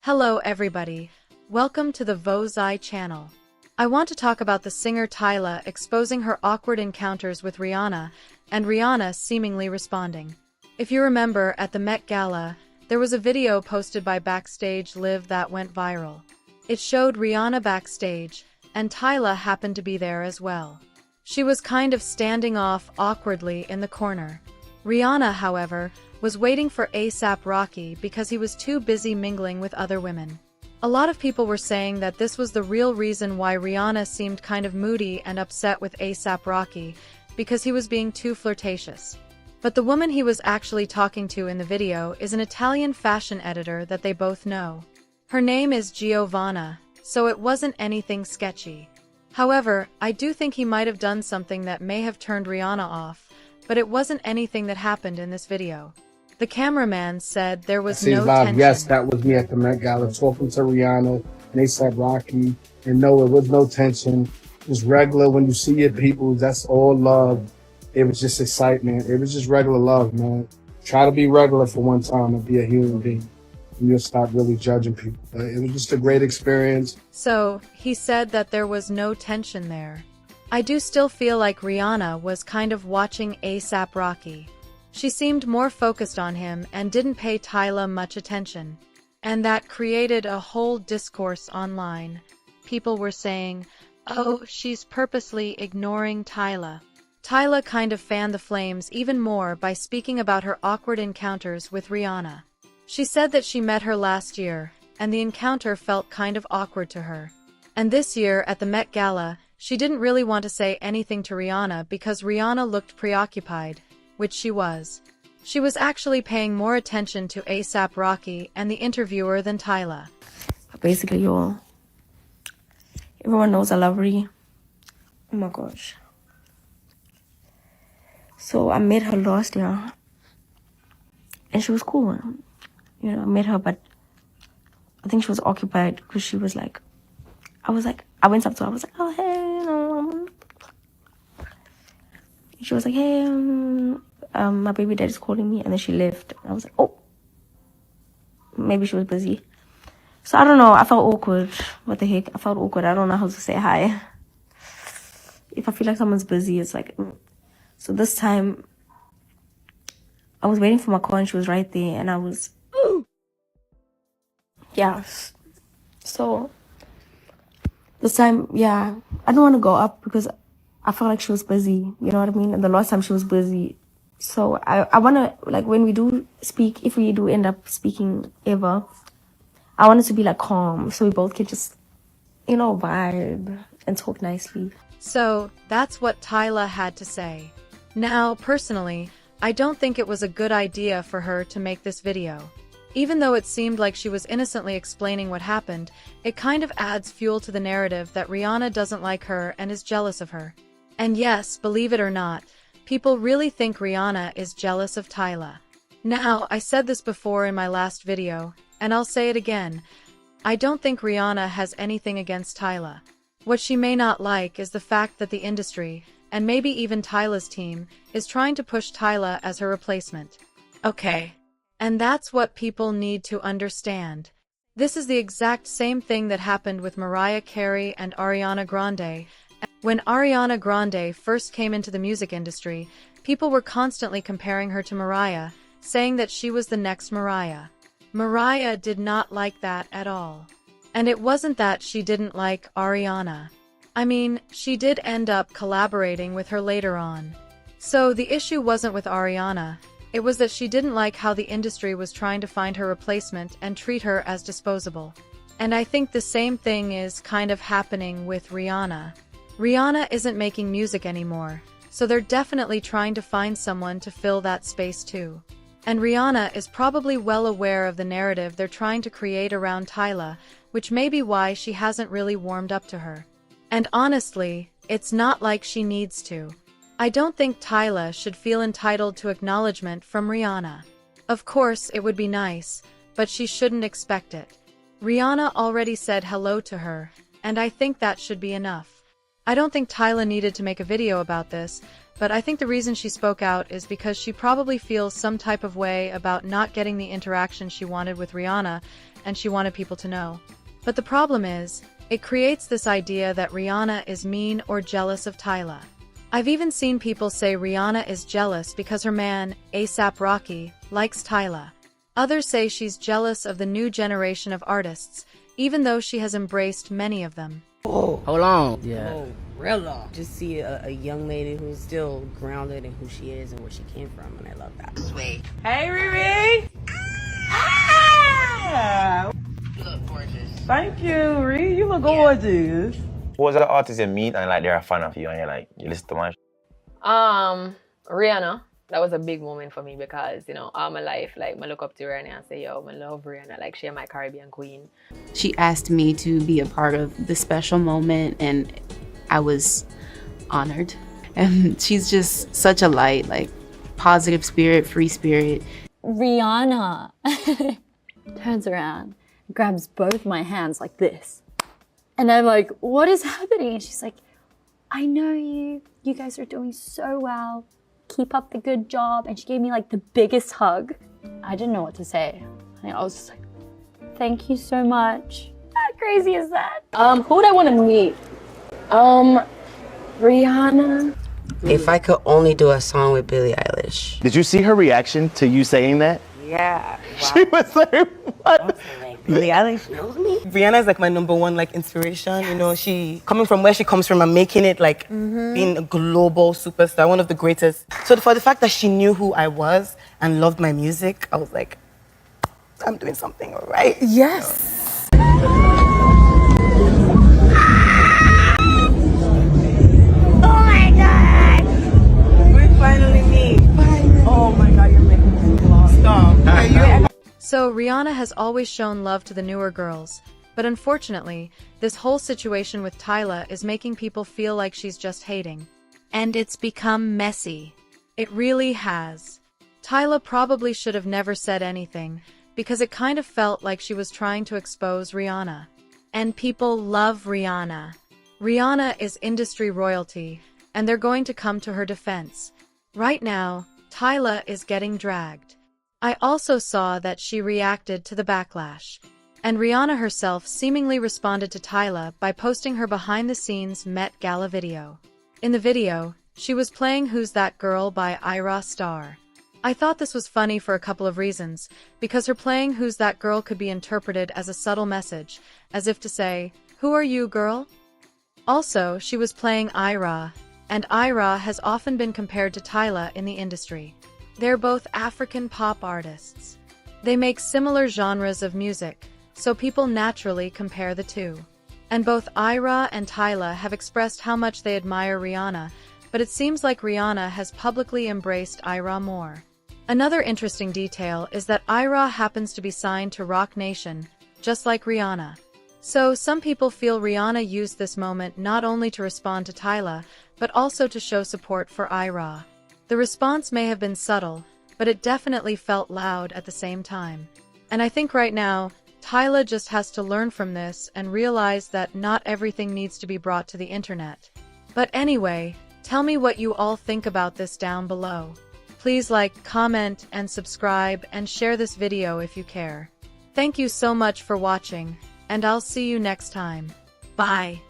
Hello everybody. Welcome to the Vozai channel. I want to talk about the singer Tyla exposing her awkward encounters with Rihanna, and Rihanna seemingly responding. If you remember, at the Met Gala, there was a video posted by Backstage Live that went viral. It showed Rihanna backstage, and Tyla happened to be there as well. She was kind of standing off awkwardly in the corner. Rihanna, however, was waiting for A$AP Rocky because he was too busy mingling with other women. A lot of people were saying that this was the real reason why Rihanna seemed kind of moody and upset with A$AP Rocky, because he was being too flirtatious. But the woman he was actually talking to in the video is an Italian fashion editor that they both know. Her name is Giovanna, so it wasn't anything sketchy. However, I do think he might have done something that may have turned Rihanna off, but it wasn't anything that happened in this video. The cameraman said there was no tension. Yes, that was me at the Met Gala talking to Rihanna and A$AP Rocky. And no, it was no tension. It was regular. When you see your people, that's all love. It was just excitement. It was just regular love, man. Try to be regular for one time and be a human being. And you'll stop really judging people. But it was just a great experience. So, he said that there was no tension there. I do still feel like Rihanna was kind of watching A$AP Rocky. She seemed more focused on him and didn't pay Tyla much attention. And that created a whole discourse online. People were saying, "Oh, she's purposely ignoring Tyla." Tyla kind of fanned the flames even more by speaking about her awkward encounters with Rihanna. She said that she met her last year, and the encounter felt kind of awkward to her. And this year, at the Met Gala, she didn't really want to say anything to Rihanna because Rihanna looked preoccupied, which she was. She was actually paying more attention to A$AP Rocky and the interviewer than Tyla. Basically, everyone knows I love Ree. Oh my gosh. So I met her last year, and she was cool. You know, I met her, but I think she was occupied because she was like, I went up to her, I was like, "Oh, hey, she was like, "Hey, my baby daddy's calling me," and then she left. I was like, "Oh, maybe she was busy." So I don't know. I felt awkward. What the heck? I felt awkward. I don't know how to say hi. If I feel like someone's busy, it's like. So this time, I was waiting for my car, and she was right there, and I was. Yeah. So this time, yeah, I don't want to go up because I felt like she was busy, you know what I mean? And the last time she was busy. So I want to, like, when we do speak, if we do end up speaking ever, I want it to be, like, calm. So we both can just, vibe and talk nicely. So, that's what Tyla had to say. Now, personally, I don't think it was a good idea for her to make this video. Even though it seemed like she was innocently explaining what happened, it kind of adds fuel to the narrative that Rihanna doesn't like her and is jealous of her. And yes, believe it or not, people really think Rihanna is jealous of Tyla. Now, I said this before in my last video, and I'll say it again. I don't think Rihanna has anything against Tyla. What she may not like is the fact that the industry, and maybe even Tyla's team, is trying to push Tyla as her replacement. Okay. And that's what people need to understand. This is the exact same thing that happened with Mariah Carey and Ariana Grande. When Ariana Grande first came into the music industry, people were constantly comparing her to Mariah, saying that she was the next Mariah. Mariah did not like that at all. And it wasn't that she didn't like Ariana. I mean, she did end up collaborating with her later on. So the issue wasn't with Ariana. It was that she didn't like how the industry was trying to find her replacement and treat her as disposable. And I think the same thing is kind of happening with Rihanna. Rihanna isn't making music anymore, so they're definitely trying to find someone to fill that space too. And Rihanna is probably well aware of the narrative they're trying to create around Tyla, which may be why she hasn't really warmed up to her. And honestly, it's not like she needs to. I don't think Tyla should feel entitled to acknowledgement from Rihanna. Of course, it would be nice, but she shouldn't expect it. Rihanna already said hello to her, and I think that should be enough. I don't think Tyla needed to make a video about this, but I think the reason she spoke out is because she probably feels some type of way about not getting the interaction she wanted with Rihanna, and she wanted people to know. But the problem is, it creates this idea that Rihanna is mean or jealous of Tyla. I've even seen people say Rihanna is jealous because her man, A$AP Rocky, likes Tyla. Others say she's jealous of the new generation of artists, even though she has embraced many of them. Oh, hold on. Yeah. Oh, real long. Just see a young lady who's still grounded in who she is and where she came from, and I love that. Sweet. Hey, Riri. Ah! You look gorgeous. Thank you, Riri. You look gorgeous. What was the artist you meet and like they're a fan of you and you're like, you listen to my Rihanna. That was a big moment for me because, you know, all my life, like, I look up to Rihanna and say, yo, I love Rihanna. Like, she's my Caribbean queen. She asked me to be a part of the special moment, and I was honored. And she's just such a light, like, positive spirit, free spirit. Rihanna turns around, grabs both my hands like this. And I'm like, what is happening? And she's like, I know you. You guys are doing so well. Keep up the good job. And she gave me like the biggest hug. I didn't know what to say. I was just like, thank you so much. How crazy is that? Who would I want to meet? Rihanna. If I could only do a song with Billie Eilish. Did you see her reaction to you saying that? Yeah. Wow. She was like, what? Billie Eilish knows me. Rihanna is like my #1 like inspiration. You know, she coming from where she comes from and making it like being a global superstar, one of the greatest. So for the fact that she knew who I was and loved my music, I was like, I'm doing something right. Yes. Oh my God. We finally meet. Oh my God, you're making me stop. So Rihanna has always shown love to the newer girls, but unfortunately, this whole situation with Tyla is making people feel like she's just hating. And it's become messy. It really has. Tyla probably should have never said anything, because it kind of felt like she was trying to expose Rihanna. And people love Rihanna. Rihanna is industry royalty, and they're going to come to her defense. Right now, Tyla is getting dragged. I also saw that she reacted to the backlash, and Rihanna herself seemingly responded to Tyla by posting her behind-the-scenes Met Gala video. In the video, she was playing Who's That Girl by Ayra Starr. I thought this was funny for a couple of reasons, because her playing Who's That Girl could be interpreted as a subtle message, as if to say, who are you, girl? Also, she was playing Ayra, and Ayra has often been compared to Tyla in the industry. They're both African pop artists. They make similar genres of music, so people naturally compare the two. And both Ayra and Tyla have expressed how much they admire Rihanna, but it seems like Rihanna has publicly embraced Ayra more. Another interesting detail is that Ayra happens to be signed to Roc Nation, just like Rihanna. So some people feel Rihanna used this moment not only to respond to Tyla, but also to show support for Ayra. The response may have been subtle, but it definitely felt loud at the same time. And I think right now, Tyla just has to learn from this and realize that not everything needs to be brought to the internet. But anyway, tell me what you all think about this down below. Please like, comment, and subscribe, and share this video if you care. Thank you so much for watching, and I'll see you next time. Bye.